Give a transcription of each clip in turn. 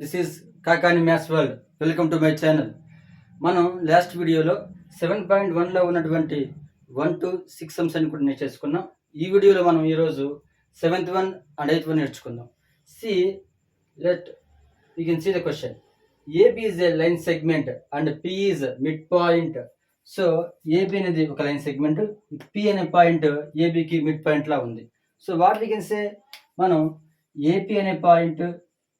This is Kakani maths world. Welcome to my channel. మనం last వీడియోలో 7.1లో ఉన్నటువంటి 1 to 6 సమ్స్ అని కూడా నేర్చేసుకున్నాం. ఈ వీడియోలో మనం ఈరోజు 7th one and 8th one నేర్చుకుందాం. You can see the question. AB is a line segment and P is midpoint. So AB అనేది ఒక లైన్ సెగ్మెంట్, P అనే పాయింట్ ABకి మిడ్ పాయింట్ లా ఉంది. సో వాట్ వీ కెన్ సే, మనం AP అనే point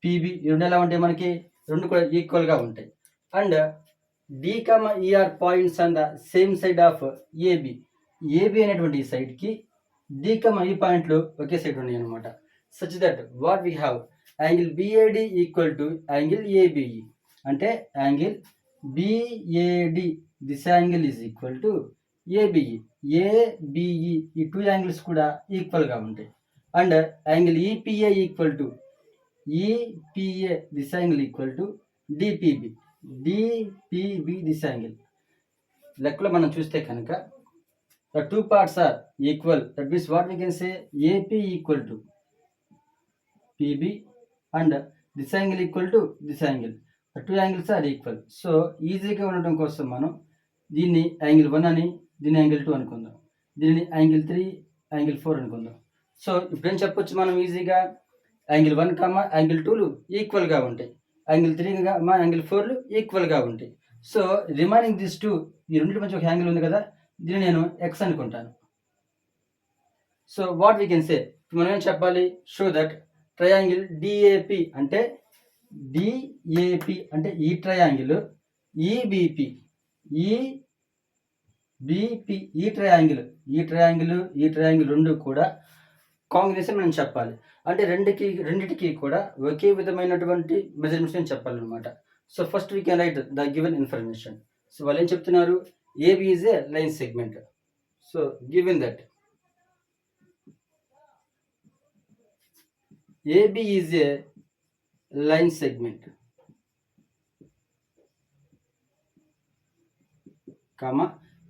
PB రెండు ఎలా ఉంటాయి, మనకి రెండు కూడా ఈక్వల్గా ఉంటాయి. And D, points on the same side of AB అనేటువంటి ఈ సైడ్కి D, ఈ పాయింట్లు ఒకే సైడ్ ఉన్నాయి అనమాట. Such that what we have angle BAD equal to angle ABE. అంటే angle BAD this angle is equal to ABE. ABE ఈ two angles కూడా ఈక్వల్గా ఉంటాయి. And angle EPA equal to EPA this angle equal to DPB. DPB this angle. లెక్కలో మనం చూస్తే కనుక the two parts are equal. That means what we can say, AP equal to PB and this angle equal to this angle. The two angles are equal. So ఈజీగా ఉండటం కోసం మనం దీన్ని angle 1 అని, దీన్ని యాంగిల్ 2 అనుకుందాం, దీన్ని యాంగిల్ 3, యాంగిల్ 4 అనుకుందాం. సో ఇప్పుడేం చెప్పొచ్చు మనం ఈజీగా, యాంగిల్ 1, యాంగిల్ 2లు ఈక్వల్గా ఉంటాయి, యాంగిల్ 3, యాంగిల్ 4లు ఈక్వల్గా ఉంటాయి. సో రిమైనింగ్ దిస్ టూ, ఈ రెండింటి మధ్య ఒక యాంగిల్ ఉంది కదా, దీన్ని నేను ఎక్స్ అనుకుంటాను. సో వాట్ వీ కెన్ సే, మనం ఏం చెప్పాలి, షో దట్ ట్రయాంగిల్ DAP అంటే ఈ ట్రయాంగిల్ EBP ఈ ట్రయాంగిల్ రెండు కూడా కాంబినేషన్ మనం చెప్పాలి. అంటే రెండిటికి కూడా ఒకే విధమైనటువంటి మెజర్మెంట్స్ నేను చెప్పాలన్నమాట. So first we can write the given information. So వాళ్ళు ఏం చెప్తున్నారు, AB is a line segment. So given that AB is a line segment,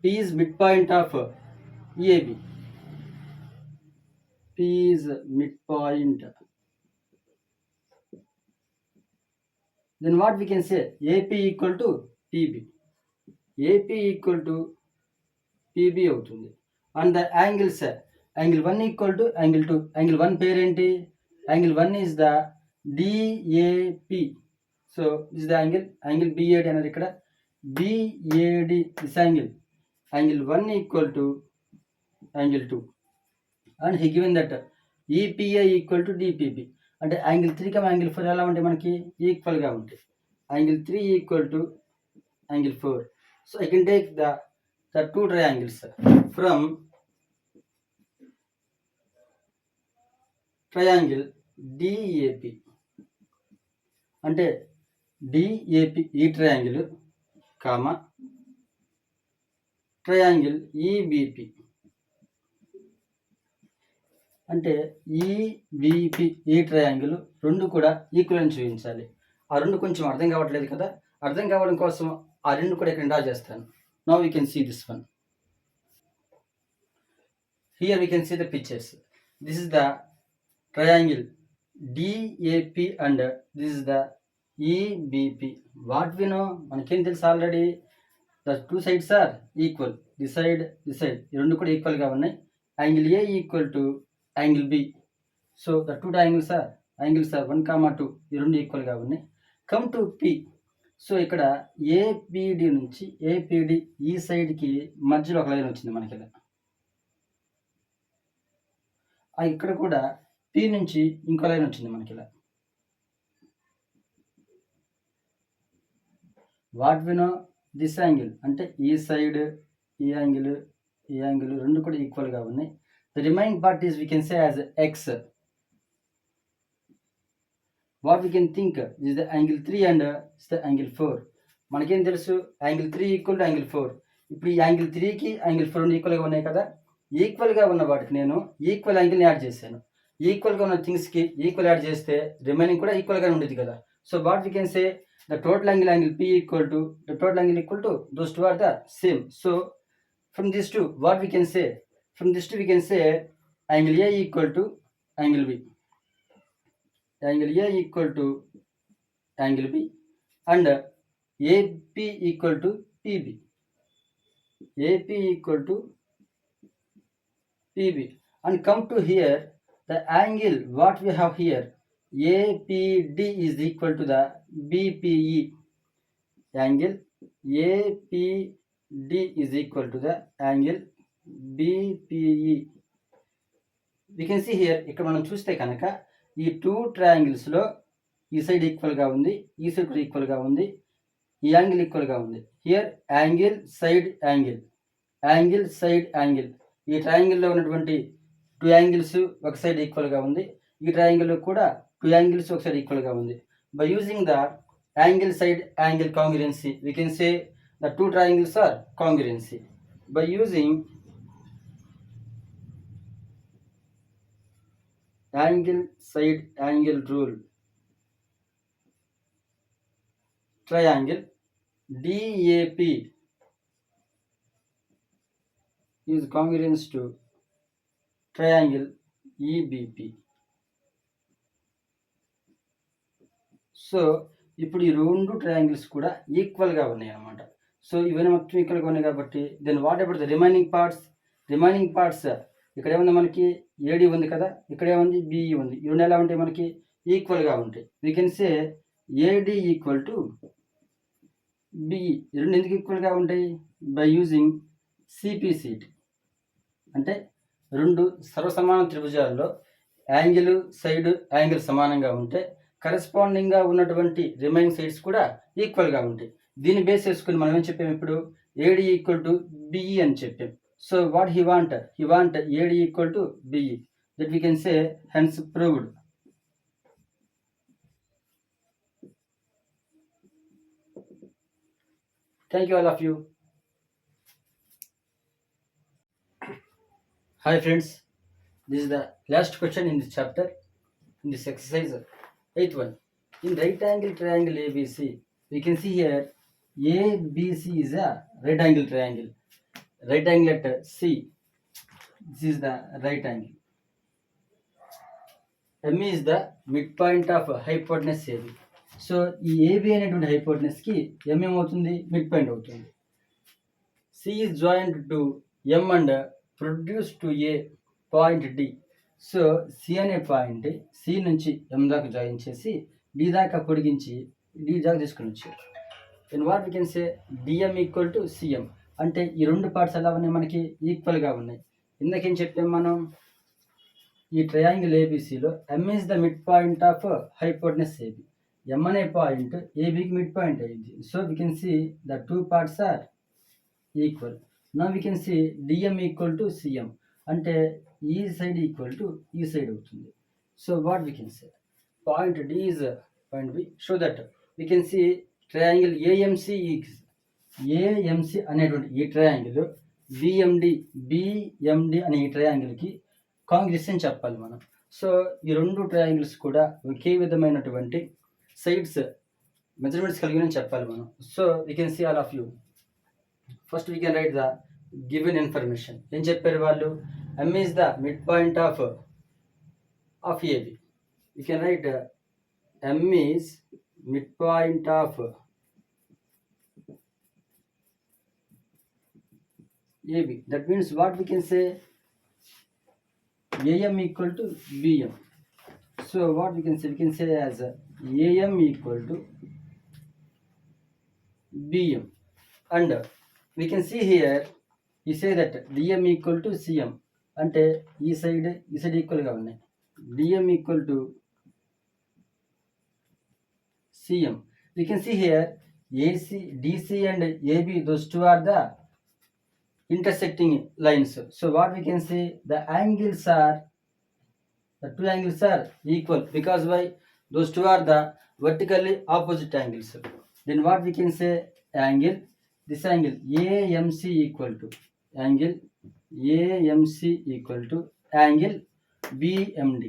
P is midpoint of AB. P is midpoint. Then what we can say, AP equal to PB. AP equal to PB అవుతుంది. And the angles, angle 1 equal to angle 2. Angle 1 పేరు ఏంటి, angle 1 is the DAP. So this is the angle BAD అనేది ఇక్కడ BAD this angle 1 equal to angle 2. And he given that EPA equal to DPB. అంటే angle 3, angle 4 ఎలా ఉంటాయి, మనకి ఈక్వల్గా ఉంటాయి. Angle 3 equal to angle 4. So I can take the two triangles from triangle DAP. అంటే DAP ఈ triangle, triangle EBP. అంటే EBP ఈ ట్రయాంగిల్ రెండు కూడా ఈక్వల్ అని చూపించాలి. ఆ రెండు కొంచెం అర్థం కావట్లేదు కదా, అర్థం కావడం కోసం ఆ రెండు కూడా ఇక్కడ డ్రా చేస్తాను. Now we can see this one. Here we can see the pictures. This is the triangle DAP and this is the EBP. What we know, మనకేం తెలుసు already, the two sides are equal. This side ఈ రెండు కూడా ఈక్వల్గా ఉన్నాయి. Angle A equal to angle B. So the two angles are 1, 2 ఈ రెండు ఈక్వల్గా ఉన్నాయి. Come to P. సో ఇక్కడ APD ఈ సైడ్కి మధ్యలో ఒక లైన్ వచ్చింది మనకి ఇలా. ఇక్కడ కూడా P నుంచి ఇంకో లైన్ వచ్చింది మనకి ఇలా. What we know, this angle అంటే ఈ సైడ్ ఈ యాంగిల్ రెండు కూడా ఈక్వల్గా ఉన్నాయి. The remaining part is we can say as X. What we can think is the angle 3 and the angle 4. మనకేం తెలుసు, యాంగిల్ 3 ఈక్వల్ టు యాంగిల్ 4. ఇప్పుడు ఈ యాంగిల్ 3కి యాంగిల్ 4 ఈక్వల్గా ఉన్నాయి కదా, ఈక్వల్గా ఉన్న వాటికి నేను ఈక్వల్ యాంగిల్ని యాడ్ చేశాను. ఈక్వల్గా ఉన్న థింగ్స్కి ఈక్వల్ యాడ్ చేస్తే రిమైనింగ్ కూడా ఈక్వల్గా ఉండేది కదా. So what we can say, the total angle P equal to those two are the same. So from these two, what we can say, we can say angle A equal to angle B. Angle A equal to angle B, and AP equal to PB. AP equal to PB. And come to here, the angle what we have here, APD is equal to the BPE. Angle APD is equal to the angle BPE. We can see here, ఇక్కడ మనం చూస్తే కనుక ఈ 2 ట్రయాంగిల్స్లో ఈ side ఈక్వల్గా ఉంది, ఈ side కూడా ఈక్వల్గా ఉంది, ఈ యాంగిల్ ఈక్వల్గా ఉంది. Here angle side angle, angle side angle. ఈ ట్రయాంగిల్లో ఉన్నటువంటి 2 యాంగిల్స్ ఒక సైడ్ ఈక్వల్గా ఉంది, ఈ ట్రయాంగిల్లో కూడా 2 యాంగిల్స్ ఒక సైడ్ ఈక్వల్గా ఉంది. By using the angle side angle congruency we can say the 2 triangles are congruency. By using angle side angle rule, triangle DAP is congruent to triangle EBP. So ఇప్పుడు ఈ 2 triangles కూడా ఈక్వల్గా ఉన్నాయి అన్నమాట. So ఇవన్నీ మొత్తం ఈక్వల్గా ఉన్నాయి కాబట్టి then what about the remaining parts? Remaining parts ఇక్కడ ఏముంది, మనకి ఏడి ఉంది కదా, ఇక్కడ ఏముంది, బిఈ ఉంది. ఈ రెండు ఎలా ఉంటాయి, మనకి ఈక్వల్గా ఉంటాయి. We can say AD equal to BE. ఈ రెండు ఎందుకు ఈక్వల్గా ఉంటాయి? By using CPCT. అంటే 2 సర్వసమాన త్రిభుజాల్లో యాంగిల్ సైడ్ యాంగిల్ సమానంగా ఉంటే కరెస్పాండింగ్గా ఉన్నటువంటి రిమైనింగ్ సైడ్స్ కూడా ఈక్వల్గా ఉంటాయి. దీన్ని బేస్ చేసుకుని మనం ఏం చెప్పాము, ఇప్పుడు ఏడి ఈక్వల్ టు బిఈ అని చెప్పాం. So what he want AD equal to BE. That we can say hence proved. Thank you all of you. Hi friends, this is the last question in this chapter, in this exercise 8th one. In right angle triangle ABC, we can see here ABC is a right angle triangle. Right angle at C, this is the right angle. M is the midpoint of hypotenuse AB. So ఈ AB అనేటువంటి హైపోటెనస్కి M ఏమవుతుంది, mid point అవుతుంది. C is joined to M and produce to a point D. So C అనే point C నుంచి M దాకా join చేసి D దాకా పొడిగించి డి దాకా తీసుకుని వచ్చారు. Then what we can say DM equal to CM. అంటే ఈ 2 పార్ట్స్ ఎలా ఉన్నాయి, మనకి ఈక్వల్గా ఉన్నాయి. ఇందాకేం చెప్పాం మనం, ఈ ట్రయాంగిల్ ఏబిసిలో M is the midpoint of hypotenuse AB. M అనే పాయింట్ ఏబికి మిడ్ పాయింట్ అయింది. So we can see the 2 parts are equal. Now we can see DM equal to CM. అంటే ఈ సైడ్ ఈక్వల్ టు ఈ side అవుతుంది. So what we can say, point D is point B. Show that we can see triangle AMC is AMC అనేటువంటి ఈ triangle BMD అనే ఈ ట్రయాంగిల్కి కాంగ్రెస్ అని చెప్పాలి మనం. సో ఈ 2 ట్రయాంగిల్స్ కూడా ఒకే విధమైనటువంటి సైడ్స్ మెజర్మెంట్స్ కలిగినని చెప్పాలి మనం. So we can see all of you. First we can write the given information. ఏం చెప్పారు వాళ్ళు, M is the midpoint of AB. We can write M is midpoint of AB. That means what we can say, AM equal to BM. So what we can say as AM equal to BM. And we can see here, you say that DM equal to CM. అంటే ఈ side ఈక్వల్గా ఉన్నాయి. DM equal to CM. We can see here AC, DC and AB, those 2 are the intersecting lines. So what we can say, the 2 angles are equal, because why, those 2 are the vertically opposite angles. Then what we can say, angle, this angle AMC equal to angle BMD.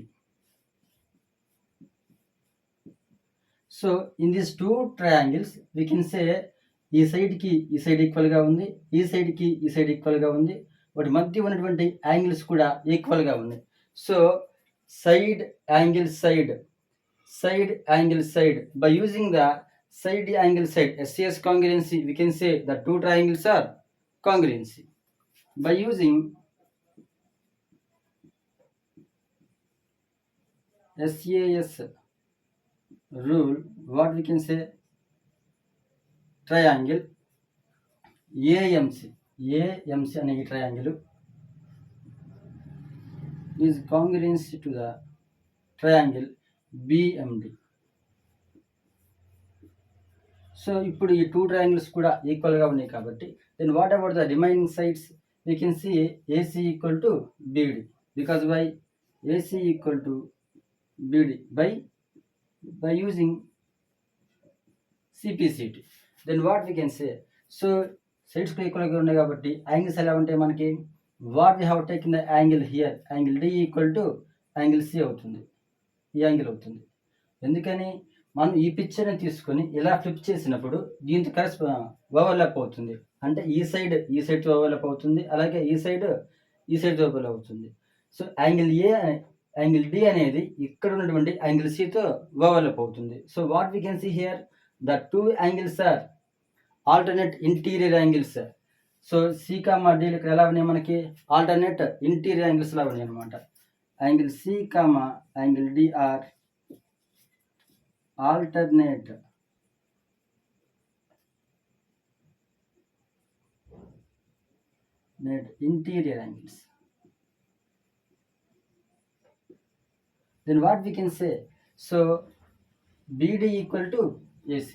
So in these 2 triangles we can say ఈ సైడ్కి ఈ side ఈక్వల్గా ఉంది, ఈ సైడ్కి ఈ side ఈక్వల్గా ఉంది, వాటి మధ్య ఉన్నటువంటి యాంగిల్స్ కూడా ఈక్వల్గా ఉన్నాయి. So side angle side side angle side. By using the side angle side SAS congruency, we can say the two triangles are congruency. By using SAS rule, what we can say, triangle AMC అనే ఈ triangle is congruency to the triangle BMD. So ఇప్పుడు ఈ two triangles కూడా ఈక్వల్గా ఉన్నాయి కాబట్టి then what about the remaining sides, we can see AC equal to BD, because by AC equal to BD by using CPCT, then what we can say, so sides ఈక్వల్గా ఉన్నాయి కాబట్టి angles ఎలా ఉంటాయి మనకి, what we have taken the angle here, angle D equal to angle C అవుతుంది, ఈ angle అవుతుంది. ఎందుకని మనం ఈ పిక్చర్ని తీసుకొని ఇలా ఫ్లిప్ చేసినప్పుడు దీంతో ఓవర్లాప్ అవుతుంది, అంటే ఈ సైడ్ ఓవర్లాప్ అవుతుంది, అలాగే ఈ సైడ్ ఓవర్లాప్ అవుతుంది. సో యాంగిల్ డి అనేది ఇక్కడ ఉన్నటువంటి యాంగిల్ సితో ఓవర్లాప్ అవుతుంది. So what we can see here, the two angles are alternate interior angles. So C comma D ఇక్కడ ఎలా ఉన్నాయి మనకి, ఆల్టర్నేట్ ఇంటీరియర్ యాంగిల్స్ లా ఉన్నాయి అనమాట. Angle C comma angle D are alternate interior angles. Then what we can say, so BD equal to AC,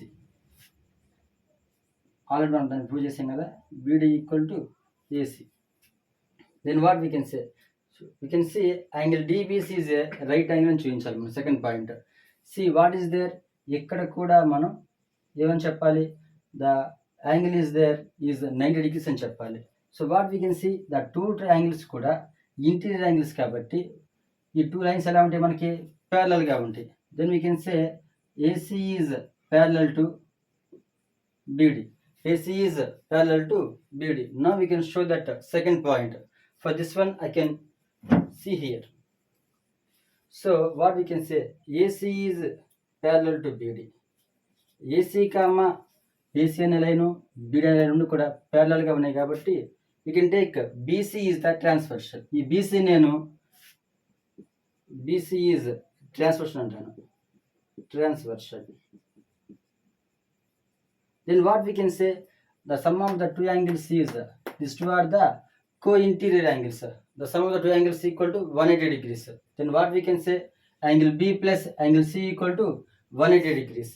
already మనం దాన్ని prove చేసాం కదా, BD equal to AC. Then what we can say, so we can see angle DBC is a right angle అని చూపించాలి మనం. Second point, C what is there, ఇక్కడ కూడా మనం ఏమని చెప్పాలి, the angle is there is 90 degrees అని చెప్పాలి. So what we can see, the two triangles కూడా ఇంటీరియర్ యాంగిల్స్ కాబట్టి ఈ టూ లైన్స్ ఎలా ఉంటాయి మనకి, ప్యారలల్గా ఉంటాయి. Then we can say AC is parallel to BD, AC is parallel to BD. Now we can show that second point. For this one I can see here. So what we can say, AC is parallel to BD. AC comma AC అనే line BD అనే line కూడా ప్యారలల్గా ఉన్నాయి కాబట్టి we can take BC is the transversal. ఈ BC నేను BC is transversal అంటాను, transversal. Then what we can say, the sum of the two angles is, these two are the co-interior angles. The sum of the two angles equal to 180 degrees. Then what we can say, angle B plus angle C equal to 180 degrees.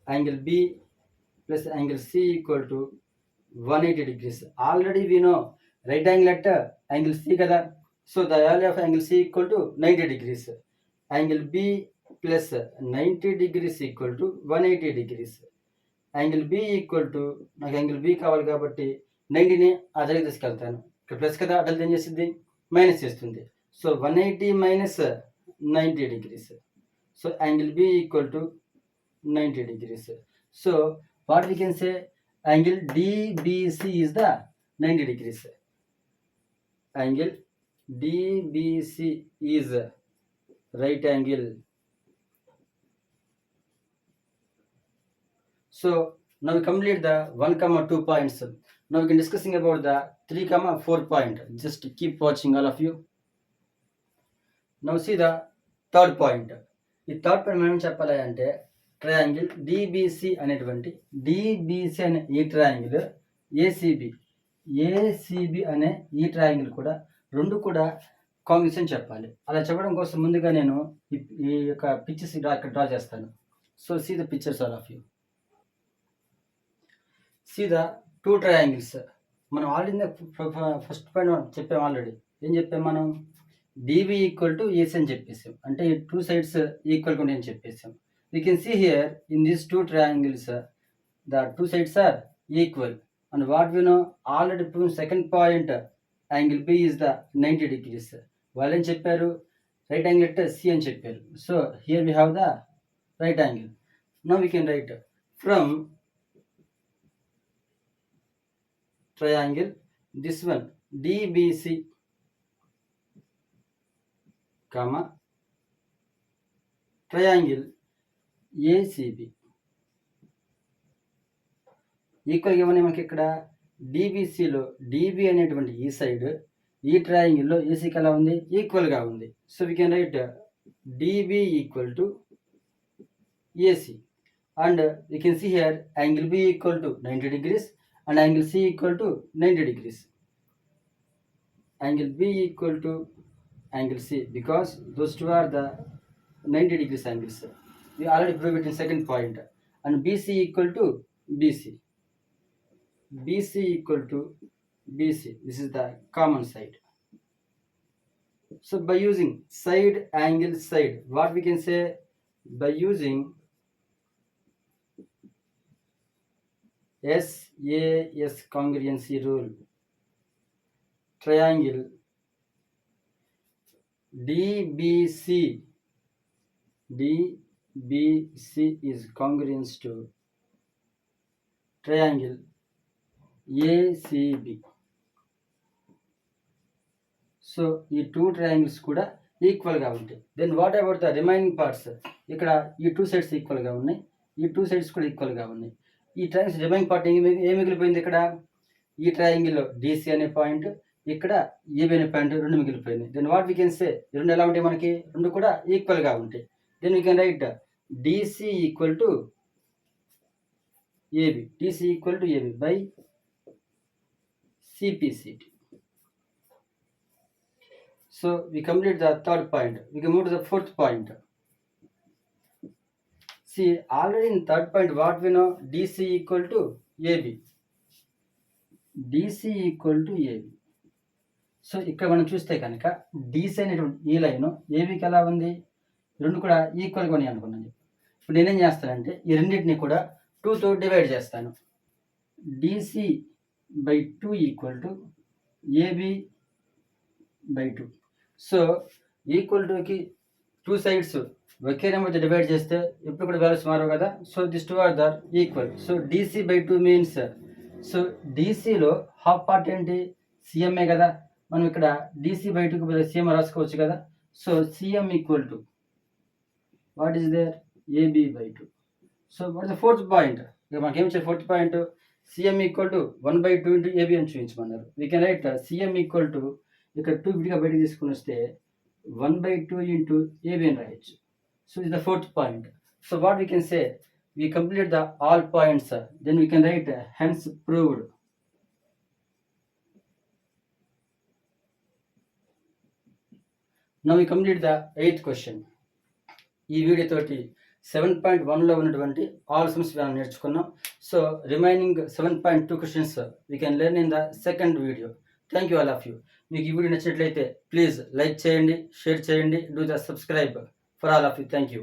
Angle B plus angle C equal to 180 degrees. Already we know right angle at angle C kada. So the value of angle C equal to 90 degrees. Angle B plus 90 degrees equal to 180 degrees. Angle B equal to, నాకు angle B కావాలి కాబట్టి 90ని అదరికి తీసుకెళ్తాను, ఇక్కడ plus కదా, అటల్ ఏం చేస్తుంది, minus చేస్తుంది. So 180 minus 90 degrees. So angle B equal to 90 degrees. So what we can say, angle DBC is the 90 degrees. Angle DBC is right angle. So now we complete the 1, 2 points. Now we can discussing about the 3, 4 point. Just keep watching all of you. Now see the third point. ఈ third point మనం చెప్పాలి అంటే, triangle DBC అనేటువంటి DBC అనే ఈ triangle ACB అనే ఈ triangle కూడా రెండు కూడా కాంగ్రెషన్ చెప్పాలి. అలా చెప్పడం కోసం ముందుగా నేను ఈ యొక్క పిక్చర్స్ ఇక్కడ డ్రా చేస్తాను. So see the pictures all of you. See the two triangles. మనం ఆల్రెడీ ఫస్ట్ పాయింట్ చెప్పాము, ఆల్రెడీ ఏం చెప్పాము మనం, డిబి ఈక్వల్ టు ఏసీ అని చెప్పేసాం, అంటే టూ సైడ్స్ ఈక్వల్గా ఉంటాయని చెప్పేసాం. We can see here in these two triangles the two sides are equal. And what we know, already prove second point, angle B is the 90 degrees. వాళ్ళు ఏం చెప్పారు, right angle at C అని చెప్పారు. So here we have the right angle. Now we can right from triangle this one DBC comma triangle ACB ఈక్వల్గా ఏమన్నా మనకి ఇక్కడ డిబిసిలో dB అనేటువంటి ఈ సైడ్ ఈ ట్రయాంగిల్లో ఏసీకి ఎలా ఉంది, ఈక్వల్గా ఉంది. So we can right dB equal to AC. And you can see here angle B equal to 90 degrees and angle C equal to 90 degrees. Angle B equal to angle C because those two are the 90 degrees angles. We already proved it in second point. And BC equal to BC. BC equal to BC. This is the common side. So by using side, angle, side, what we can say, by using SAS congruency rule, triangle DBC is congruent to triangle ACB. So ఈ two triangles కూడా ఈక్వల్గా ఉంటాయి. Then what about the remaining parts? ఇక్కడ ఈ two sides ఈక్వల్గా ఉన్నాయి, ఈ two sides కూడా ఈక్వల్గా ఉన్నాయి. ఈ ట్రయాంగిల్స్ రిమైనింగ్ పార్ట్ ఏం మిగిలిపోయింది? ఇక్కడ ఈ ట్రయాంగిల్లో డిసి అనే పాయింట్, ఇక్కడ ఏబి అనే పాయింట్ రెండు మిగిలిపోయింది. Then what we can say, రెండు ఎలా ఉంటాయి మనకి? రెండు కూడా ఈక్వల్గా ఉంటాయి. Then we can write DC equal to AB, DC equal to AB by CPCT. So we complete the third point. We can move to the fourth point. See, already in third point, what we know? DC equal to AB. DC equal to AB. So ఇక్కడ మనం చూస్తే కనుక DC అనేటువంటి ఈ line ఏబికి ఎలా ఉంది? రెండు కూడా ఈక్వల్గా ఉన్నాయి అనుకున్నాను. ఇప్పుడు నేనేం చేస్తానంటే ఈ రెండింటిని కూడా 2తో డివైడ్ చేస్తాను. DC by 2 equal to AB by 2. సో ఈక్వల్ టుకి టూ సైడ్స్ ఒకే నెంబర్తో డివైడ్ చేస్తే ఇప్పుడు కూడా వాల్యూస్ మారవు కదా. So this two are there equal. So DC by 2 means, so డీసీలో హాఫ్ పార్ట్ ఏంటి? సిఎంఏ కదా. మనం ఇక్కడ డీసీ బై 2కి సిఎం రాసుకోవచ్చు కదా. So CM equal to what is there? AB by 2. So what is the fourth point? ఇక మనకి ఏమి fourth point, CM equal to 1/2 into AB అని చూపించమన్నారు. We can write CM equal to, ఇక్కడ 2 విడిగా బయటకు తీసుకుని వస్తే 1/2 ఇంటూ ఏబి అని రాయొచ్చు. So is the fourth point. So what we can say, we complete the all points, then we can write hence proved. Now we complete the 8th question. ఈ video తోటి 7.1లో ఉన్నటువంటి ఆల్ సమ్స్ మనం నేర్చుకున్నాం. So remaining 7.2 questions we can learn in the second video. Thank you all of you. మీకు ఈ video నచ్చినట్లయితే please like చేయండి, షేర్ చేయండి, do the subscribe for all of you. Thank you.